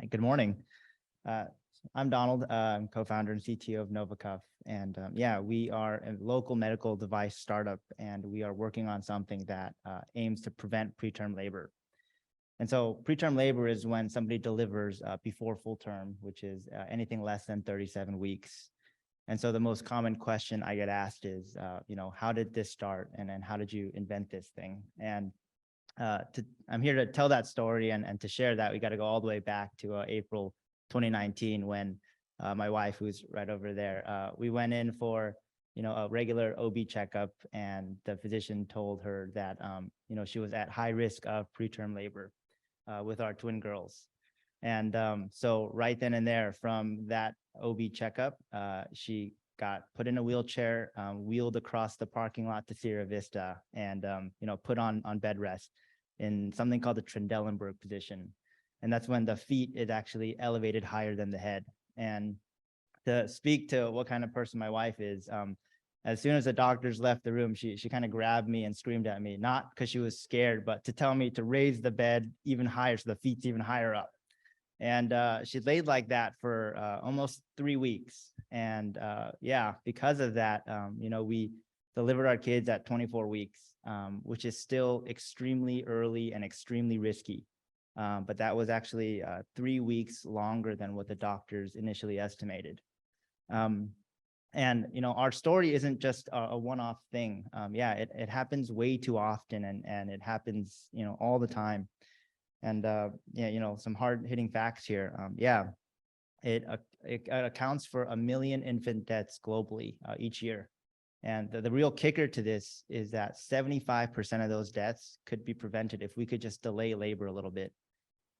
Good morning. Uh, I'm Donald. I'm co-founder and CTO of Novocuff. And yeah, we are a local medical device startup, and we are working on something that aims to prevent preterm labor. And so preterm labor is when somebody delivers before full term, which is anything less than 37 weeks. And so the most common question I get asked is, how did this start? And then how did you invent this thing? And I'm here to tell that story and to share that. We got to go all the way back to April 2019 when my wife, who's right over there, we went in for a regular OB checkup, and the physician told her that she was at high risk of preterm labor with our twin girls. And so right then and there, from that OB checkup, she got put in a wheelchair, wheeled across the parking lot to Sierra Vista, and put on bed rest in something called the Trendelenburg position. And that's when the feet is actually elevated higher than the head. And to speak to what kind of person my wife is, as soon as the doctors left the room, she kind of grabbed me and screamed at me, not because she was scared, but to tell me to raise the bed even higher, so the feet's even higher up. And she laid like that for almost 3 weeks. And yeah, because of that, we delivered our kids at 24 weeks, which is still extremely early and extremely risky. But that was actually 3 weeks longer than what the doctors initially estimated. And our story isn't just a one-off thing. Yeah, it happens way too often, and it happens all the time. And yeah, some hard-hitting facts here. Yeah, it accounts for 1 million infant deaths globally each year. And the real kicker to this is that 75% of those deaths could be prevented if we could just delay labor a little bit.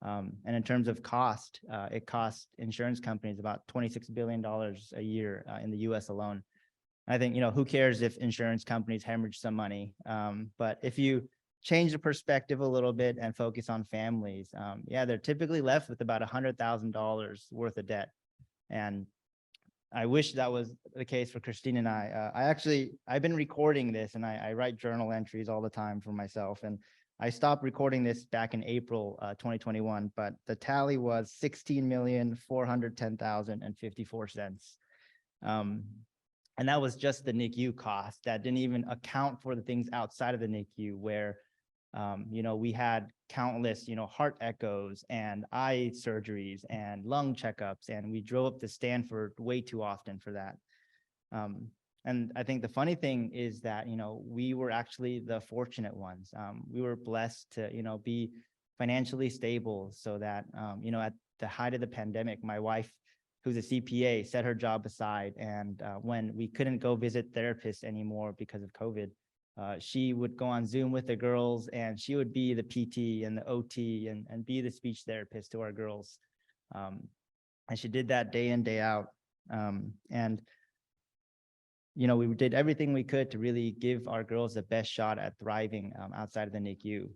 And in terms of cost, it costs insurance companies about $26 billion a year in the US alone. I think, who cares if insurance companies hemorrhage some money? But if you change the perspective a little bit and focus on families, yeah, they're typically left with about $100,000 worth of debt. And I wish that was the case for Christine and I. I've been recording this, and I write journal entries all the time for myself. And I stopped recording this back in April 2021, but the tally was $16,410,054. And that was just the NICU cost. That didn't even account for the things outside of the NICU where we had countless, heart echoes and eye surgeries and lung checkups, and we drove up to Stanford way too often for that. And I think the funny thing is that, we were actually the fortunate ones. We were blessed to, be financially stable so that, at the height of the pandemic, my wife, who's a CPA, set her job aside. And when we couldn't go visit therapists anymore because of COVID, she would go on Zoom with the girls, and she would be the PT and the OT and be the speech therapist to our girls. And she did that day in, day out. And we did everything we could to really give our girls the best shot at thriving outside of the NICU.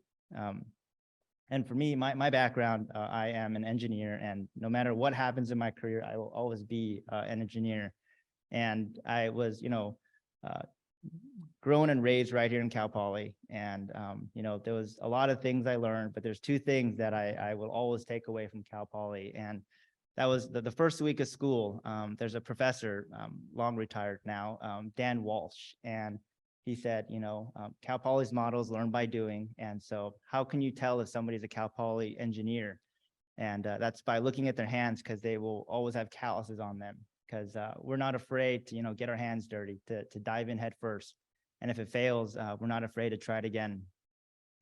And for me, my background, I am an engineer, and no matter what happens in my career, I will always be an engineer. And I was, grown and raised right here in Cal Poly. And, there was a lot of things I learned, but there's two things that I will always take away from Cal Poly. And that was the first week of school. There's a professor, long retired now, Dan Walsh, and he said, Cal Poly's model is learn by doing. And so how can you tell if somebody's a Cal Poly engineer? And that's by looking at their hands, because they will always have calluses on them, because we're not afraid to, get our hands dirty, to dive in head first. And if it fails, we're not afraid to try it again.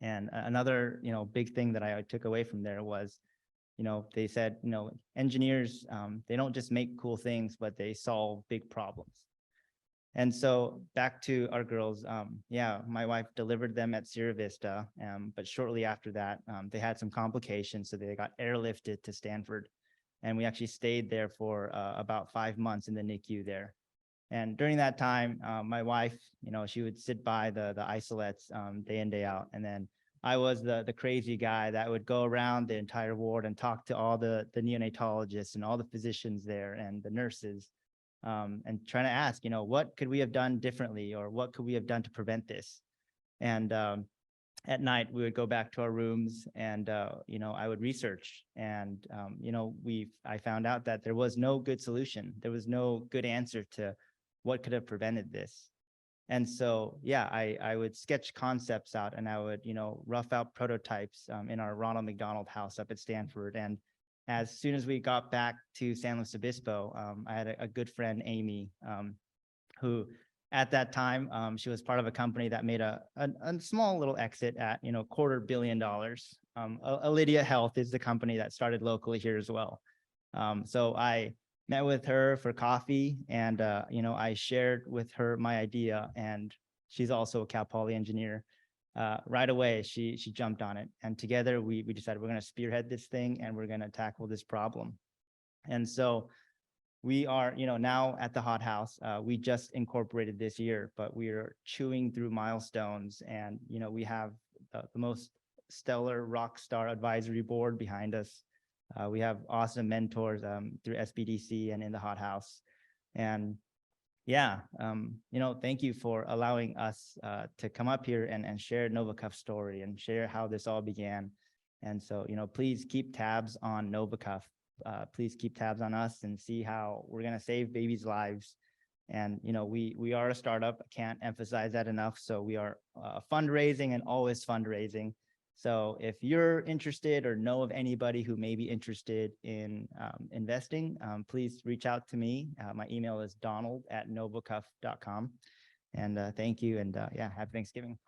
And another, big thing that I took away from there was, they said, engineers, they don't just make cool things, but they solve big problems. And so back to our girls, yeah, my wife delivered them at Sierra Vista, but shortly after that, they had some complications, so they got airlifted to Stanford. And we actually stayed there for about 5 months in the NICU there. And during that time, my wife, she would sit by the isolates day in, day out. And then I was the crazy guy that would go around the entire ward and talk to all the neonatologists and all the physicians there and the nurses, and trying to ask, what could we have done differently, or what could we have done to prevent this? And at night we would go back to our rooms and I would research and I found out that there was no good solution. There was no good answer to what could have prevented this. And so, yeah, I would sketch concepts out and I would, rough out prototypes in our Ronald McDonald house up at Stanford. And as soon as we got back to San Luis Obispo, I had a good friend, Amy, who at that time, she was part of a company that made a small little exit at, $250 million. Alydia Health is the company that started locally here as well. So I met with her for coffee and, I shared with her my idea, and she's also a Cal Poly engineer. Right away, she jumped on it. And together we decided we're going to spearhead this thing and we're going to tackle this problem. And so we are, now at the Hot House. We just incorporated this year, but we are chewing through milestones, and we have the most stellar rock star advisory board behind us. We have awesome mentors through SBDC and in the Hot House, and yeah, thank you for allowing us to come up here and share Novocuff's story and share how this all began. And so, please keep tabs on Novocuff. Please keep tabs on us and see how we're going to save babies' lives. And, we are a startup. I can't emphasize that enough. So we are fundraising and always fundraising. So if you're interested or know of anybody who may be interested in investing, please reach out to me. My email is donald@novocuff.com. And thank you. And yeah, happy Thanksgiving.